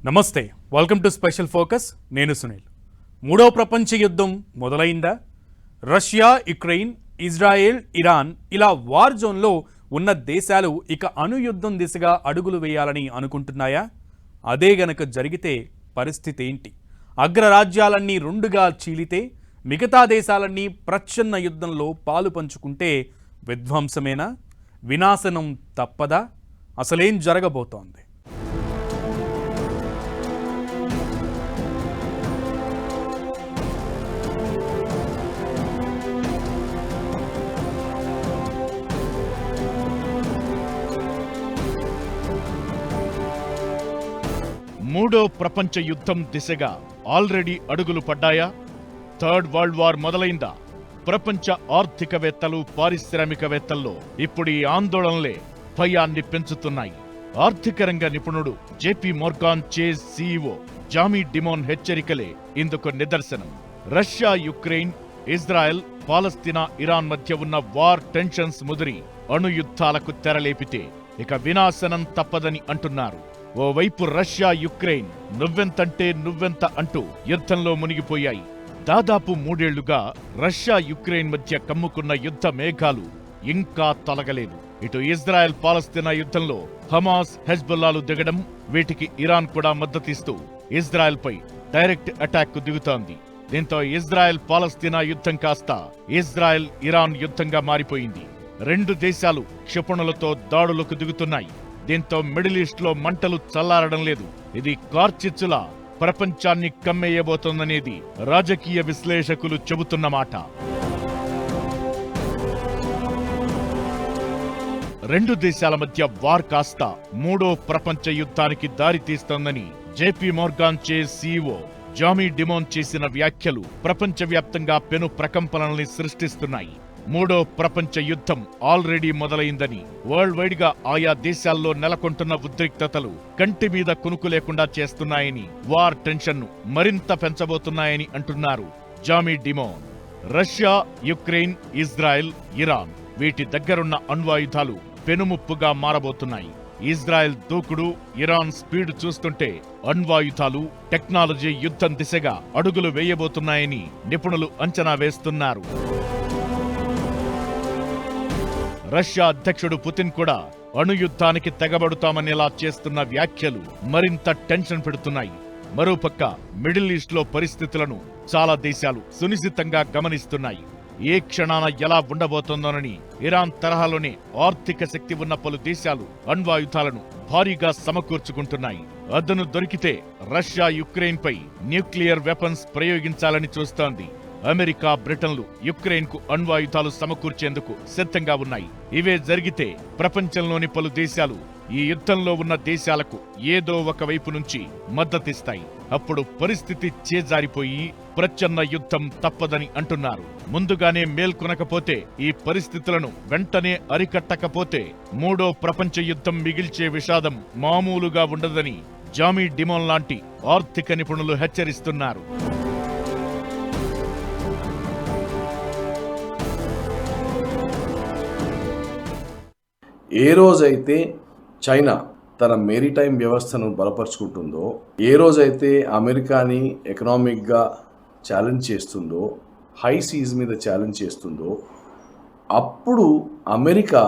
నమస్తే, welcome to special focus. నేను సునీల్. మూడో ప్రపంచ యుద్ధం మొదలైందా? రష్యా, యుక్రెయిన్, ఇజ్రాయెల్, ఇరాన్ ఇలా వార్ జోన్లో ఉన్న దేశాలు ఇక అణుయుద్ధం దిశగా అడుగులు వేయాలని అనుకుంటున్నాయా? అదే గనక జరిగితే పరిస్థితి ఏంటి? అగ్రరాజ్యాలన్నీ రెండుగా చీలితే మిగతా దేశాలన్నీ ప్రచ్ఛన్న యుద్ధంలో పాలు పంచుకుంటే విధ్వంసమేనా? వినాశనం తప్పదా? అసలేం జరగబోతోంది? మూడో ప్రపంచ యుద్ధం దిశగా ఆల్రెడీ అడుగులు పడ్డాయా? థర్డ్ వరల్డ్ వార్ మొదలైందా? ప్రపంచ ఆర్థికవేత్తలు, పారిశ్రామికవేత్తల్లో ఇప్పుడు ఈ ఆందోళనలే భయాన్ని పెంచుతున్నాయి. ఆర్థిక రంగ నిపుణుడు JP Morgan Chase CEO Jamie Dimon హెచ్చరికలే ఇందుకు నిదర్శనం. Russia, Ukraine, Israel, Palestine, Iran మధ్య ఉన్న వార్ టెన్షన్స్ ముదిరి అణుయుద్ధాలకు తెరలేపితే ఇక వినాశనం తప్పదని అంటున్నారు. ఓవైపు రష్యా, యుక్రెయిన్ నువ్వెంతంటే నువ్వెంత అంటూ యుద్ధంలో మునిగిపోయాయి. దాదాపు 3 ఏళ్లుగా రష్యా, యుక్రెయిన్ మధ్య కమ్ముకున్న యుద్ధ మేఘాలు ఇంకా తొలగలేదు. ఇటు ఇజ్రాయెల్, పాలస్తీనా యుద్ధంలో హమాస్, హెజ్బుల్లాలు దిగడం, వీటికి ఇరాన్ కూడా మద్దతిస్తూ ఇజ్రాయెల్పై డైరెక్ట్ అటాక్ దిగుతోంది. దీంతో ఇజ్రాయెల్, పాలస్తీనా యుద్ధం కాస్త ఇజ్రాయెల్, ఇరాన్ యుద్ధంగా మారిపోయింది. 2 దేశాలు క్షిపణులతో దాడులకు దిగుతున్నాయి. దీంతో మిడిల్ ఈస్ట్ లో మంటలు చల్లారడం లేదు. ఇది కార్చిచ్చులా ప్రపంచాన్ని కమ్మేయబోతోందనేది రాజకీయ విశ్లేషకులు చెబుతున్న మాట. 2 దేశాల మధ్య వార్ కాస్త మూడో ప్రపంచ యుద్ధానికి దారితీస్తోందని JP Morgan Chase CEO Jamie Dimon చేసిన వ్యాఖ్యలు ప్రపంచవ్యాప్తంగా పెను ప్రకంపనల్ని సృష్టిస్తున్నాయి. మూడో ప్రపంచ యుద్ధం ఆల్రెడీ మొదలైందని, వరల్డ్ వైడ్ గా ఆయా దేశాల్లో నెలకొంటున్న ఉద్రిక్తతలు కంటి మీద కునుకు లేకుండా చేస్తున్నాయని, వార్ టెన్షన్ను మరింత పెంచబోతున్నాయని అంటున్నారు Jamie Dimon. Russia, Ukraine, Israel, Iran వీటి దగ్గరున్న అణ్వాయుధాలు పెనుముప్పుగా మారబోతున్నాయి. ఇజ్రాయెల్ దూకుడు, ఇరాన్ స్పీడ్ చూస్తుంటే అణ్వాయుధాలు, టెక్నాలజీ యుద్ధం దిశగా అడుగులు వేయబోతున్నాయని నిపుణులు అంచనా వేస్తున్నారు. రష్యా అధ్యక్షుడు పుతిన్ కూడా అణుయుద్ధానికి తెగబడుతామనేలా చేస్తున్న వ్యాఖ్యలు మరింత టెన్షన్ పెడుతున్నాయి. మరోపక్క మిడిల్ ఈస్ట్ లో పరిస్థితులను చాలా దేశాలు సునిశితంగా గమనిస్తున్నాయి. ఏ క్షణాన ఎలా ఉండబోతోందోనని ఇరాన్ తరహాలోనే ఆర్థిక శక్తి ఉన్న పలు దేశాలు అణ్వాయుధాలను భారీగా సమకూర్చుకుంటున్నాయి. అదను దొరికితే రష్యా, యుక్రెయిన్ పై న్యూక్లియర్ వెపన్స్ ప్రయోగించాలని చూస్తోంది. అమెరికా, బ్రిటన్లు యుక్రెయిన్ కు అణ్వాయుధాలు సమకూర్చేందుకు సిద్ధంగా ఉన్నాయి. ఇవే జరిగితే ప్రపంచంలోని పలు దేశాలు ఈ యుద్ధంలో ఉన్న దేశాలకు ఏదో ఒక వైపు నుంచి మద్దతిస్తాయి. అప్పుడు పరిస్థితి చేజారిపోయి ప్రచ్ఛన్న యుద్ధం తప్పదని అంటున్నారు. ముందుగానే మేల్కొనకపోతే, ఈ పరిస్థితులను వెంటనే అరికట్టకపోతే మూడో ప్రపంచ యుద్ధం మిగిల్చే విషాదం మామూలుగా ఉండదని జామీ డిమోన్ లాంటి ఆర్థిక నిపుణులు హెచ్చరిస్తున్నారు. ఏ రోజైతే చైనా తన మేరీటైమ్ వ్యవస్థను బలపరుచుకుంటుందో, ఏ రోజైతే అమెరికాని ఎకనామిక్గా ఛాలెంజ్ చేస్తుందో, హై సీజ్ మీద ఛాలెంజ్ చేస్తుందో, అప్పుడు అమెరికా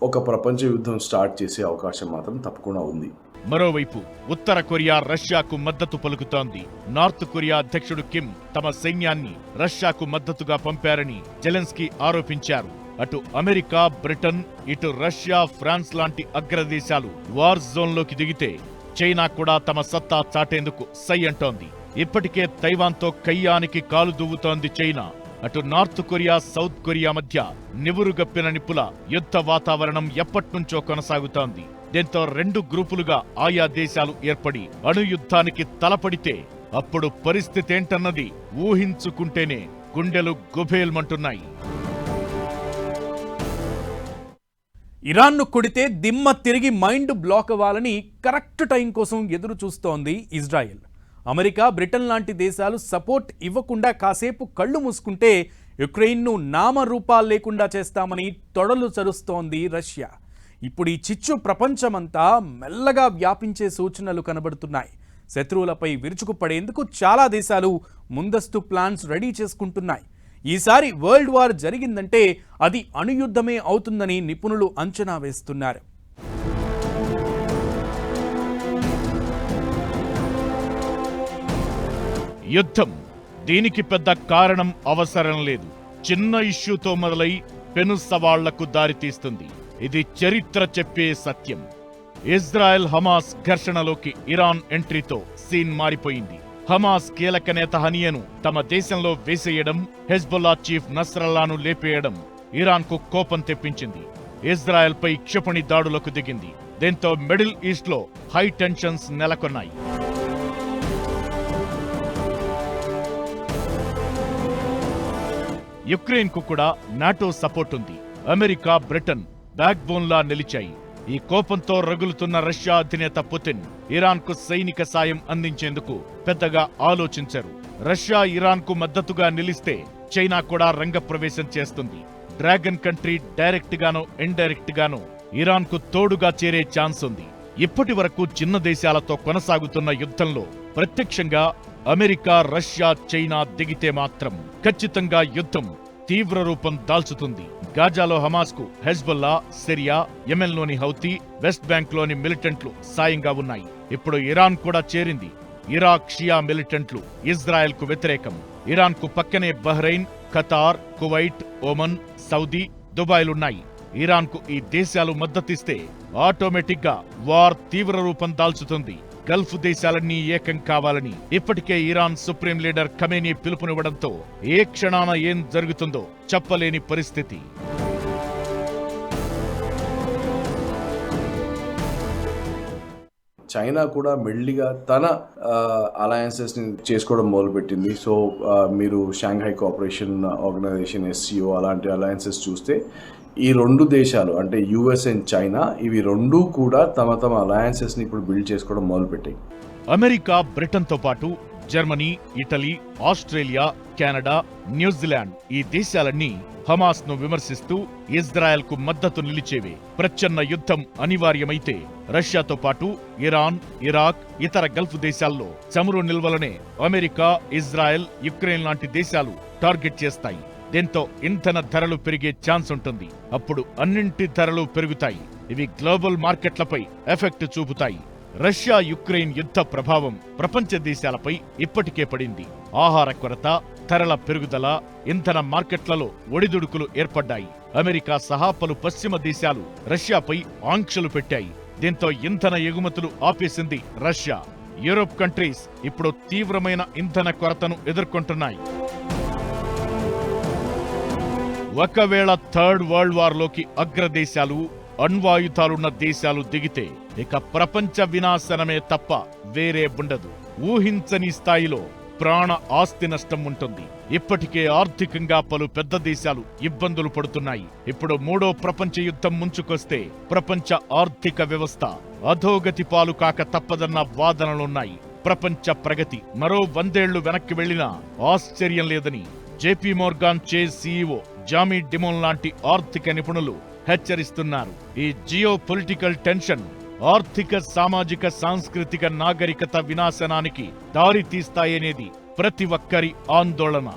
ఒక ప్రపంచ యుద్ధం స్టార్ట్ చేసే అవకాశం మాత్రం తప్పకుండా ఉంది. మరోవైపు ఉత్తర కొరియా రష్యాకు మద్దతు పలుకుతోంది. నార్త్ కొరియా అధ్యక్షుడు కిమ్ తమ సైన్యాన్ని రష్యాకు మద్దతుగా పంపారని జెలెన్స్కీ ఆరోపించారు. అటు అమెరికా, బ్రిటన్, ఇటు రష్యా, ఫ్రాన్స్ లాంటి అగ్రదేశాలు వార్ జోన్లోకి దిగితే చైనా కూడా తమ సత్తా చాటేందుకు సై అంటోంది. ఇప్పటికే తైవాన్తో కయ్యానికి కాలు దువ్వుతోంది చైనా. అటు నార్త్ కొరియా, సౌత్ కొరియా మధ్య నివురుగప్పిన నిప్పుల యుద్ధ వాతావరణం ఎప్పట్నుంచో కొనసాగుతోంది. దీంతో 2 గ్రూపులుగా ఆయా దేశాలు ఏర్పడి అణుయుద్ధానికి తలపడితే అప్పుడు పరిస్థితేంటన్నది ఊహించుకుంటేనే గుండెలు గుబేల్మంటున్నాయి. ఇరాన్ను కొడితే దిమ్మ తిరిగి మైండ్ బ్లాక్ అవ్వాలని కరెక్ట్ టైం కోసం ఎదురు చూస్తోంది ఇజ్రాయెల్. అమెరికా, బ్రిటన్ లాంటి దేశాలు సపోర్ట్ ఇవ్వకుండా కాసేపు కళ్ళు మూసుకుంటే యుక్రెయిన్ను నామరూపాలు లేకుండా చేస్తామని తొడలు చరుస్తోంది రష్యా. ఇప్పుడు ఈ చిచ్చు ప్రపంచమంతా మెల్లగా వ్యాపించే సూచనలు కనబడుతున్నాయి. శత్రువులపై విరుచుకుపడేందుకు చాలా దేశాలు ముందస్తు ప్లాన్స్ రెడీ చేసుకుంటున్నాయి. ఈసారి వరల్డ్ వార్ జరిగిందంటే అది అణుయుద్ధమే అవుతుందని నిపుణులు అంచనా వేస్తున్నారు. యుద్ధం దీనికి పెద్ద కారణం అవసరం లేదు. చిన్న ఇష్యూతో మొదలై పెను సవాళ్లకు దారితీస్తుంది. ఇది చరిత్ర చెప్పే సత్యం. ఇజ్రాయెల్ హమాస్ ఘర్షణలోకి ఇరాన్ ఎంట్రీతో సీన్ మారిపోయింది. హమాస్ కీలక నేత హనియను తమ దేశంలో వేసేయడం, హెజ్బుల్లా చీఫ్ నస్రల్లాను లేపేయడం ఇరాన్కు కోపం తెప్పించింది. ఇజ్రాయెల్ పై క్షిపణి దాడులకు దిగింది. దీంతో మిడిల్ ఈస్ట్ లో హై టెన్షన్స్ నెలకొన్నాయి. యుక్రెయిన్ కు కూడా నాటో సపోర్ట్ ఉంది. అమెరికా, బ్రిటన్ బ్యాక్ బోన్ లా నిలిచాయి. ఈ కోపంతో రగులుతున్న రష్యా అధినేత పుతిన్ ఇరాన్ కు సైనిక సాయం అందించేందుకు పెద్దగా ఆలోచించరు. రష్యా ఇరాన్ కు మద్దతుగా నిలిస్తే చైనా కూడా రంగప్రవేశం చేస్తుంది. డ్రాగన్ కంట్రీ డైరెక్ట్ గానో ఇండైరెక్ట్ గానో ఇరాన్ కు తోడుగా చేరే ఛాన్స్ ఉంది. ఇప్పటి వరకు చిన్న దేశాలతో కొనసాగుతున్న యుద్ధంలో ప్రత్యక్షంగా అమెరికా, రష్యా, చైనా దిగితే మాత్రం ఖచ్చితంగా యుద్ధం తీవ్ర రూపం దాల్చుతుంది. గాజాలో హమాస్ కు హెజ్బుల్లా, సిరియా, యెమెన్లోని హౌతీ, వెస్ట్ బ్యాంక్ లోని మిలిటెంట్లు సాయంగా ఉన్నాయి. ఇప్పుడు ఇరాన్ కూడా చేరింది. ఇరాక్ షియా మిలిటెంట్లు ఇజ్రాయెల్ కు వ్యతిరేకం. ఇరాన్ కు పక్కనే Bahrain, Qatar, Kuwait, Oman, Saudi, దుబాయ్లున్నాయి. ఇరాన్ కు ఈ దేశాలు మద్దతిస్తే ఆటోమేటిక్ గా వార్ తీవ్ర రూపం దాల్చుతుంది. గల్ఫ్ దేశాలన్నీ ఏకం కావాలని ఇప్పటికే ఇరాన్ సుప్రీం లీడర్ ఖమేనీ పిలుపునివ్వడంతో ఏ క్షణాన ఏం జరుగుతుందో చెప్పలేని పరిస్థితి. చైనా కూడా మెల్లిగా తన అలయన్సెస్ ని చేసుకోవడం మొదలుపెట్టింది. సో మీరు షాంఘై కోఆపరేషన్ ఆర్గనైజేషన్, SCO అలాంటి అలయన్సెస్ చూస్తే ఈ రెండు దేశాలు అంటే US అండ్ చైనా, ఇవి రెండూ కూడా తమ అలయన్సెస్ ని ఇప్పుడు బిల్డ్ చేసుకోవడం మొదలుపెట్టాయి. అమెరికా, బ్రిటన్తో పాటు Germany, Italy, Australia, Canada, New Zealand ఈ దేశాలన్నీ హమాస్ ను విమర్శిస్తూ ఇజ్రాయెల్ కు మద్దతు నిలిచేవే. ప్రచ్ఛన్న యుద్ధం అనివార్యమైతే రష్యాతో పాటు ఇరాన్, ఇరాక్, ఇతర గల్ఫ్ దేశాల్లో చమురు నిల్వలనే అమెరికా, ఇజ్రాయెల్, యుక్రెయిన్ లాంటి దేశాలు టార్గెట్ చేస్తాయి. దీంతో ఇంధన ధరలు పెరిగే ఛాన్స్ ఉంటుంది. అప్పుడు అన్నింటి ధరలు పెరుగుతాయి. ఇవి గ్లోబల్ మార్కెట్లపై ఎఫెక్ట్ చూపుతాయి. రష్యా యుక్రెయిన్ యుద్ధ ప్రభావం ప్రపంచ దేశాలపై ఇప్పటికే పడింది. ఆహార కొరత, ధరల పెరుగుదల, ఇంధన మార్కెట్లలో ఒడిదుడుకులు ఏర్పడ్డాయి. అమెరికా సహా పలు పశ్చిమ దేశాలు రష్యాపై ఆంక్షలు పెట్టాయి. దీంతో ఇంధన ఎగుమతులు ఆపేసింది రష్యా. యూరోప్ కంట్రీస్ ఇప్పుడు తీవ్రమైన ఇంధన కొరతను ఎదుర్కొంటున్నాయి. ఒకవేళ థర్డ్ వరల్డ్ వార్ లోకి అగ్రదేశాలు, అణ్వాయుధాలున్న దేశాలు దిగితే ఇక ప్రపంచ వినాశనమే తప్ప వేరే ఉండదు. ఊహించని స్థాయిలో ప్రాణ ఆస్తి నష్టం ఉంటుంది. ఇప్పటికే ఆర్థికంగా పలు పెద్ద దేశాలు ఇబ్బందులు పడుతున్నాయి. ఇప్పుడు మూడో ప్రపంచ యుద్ధం ముంచుకొస్తే ప్రపంచ ఆర్థిక వ్యవస్థ అధోగతి పాలు కాక తప్పదన్న వాదనలున్నాయి. ప్రపంచ ప్రగతి మరో 100 ఏళ్లు వెనక్కి వెళ్లినా ఆశ్చర్యం లేదని JP Morgan Chase CEO Jamie Dimon లాంటి ఆర్థిక నిపుణులు హెచ్చరిస్తున్నారు. ఈ జియో పొలిటికల్ టెన్షన్ ఆర్థిక, సామాజిక, సాంస్కృతిక, నాగరికత వినాశనానికి దారి తీస్తాయనేది ప్రతి ఒక్కరి ఆందోళన.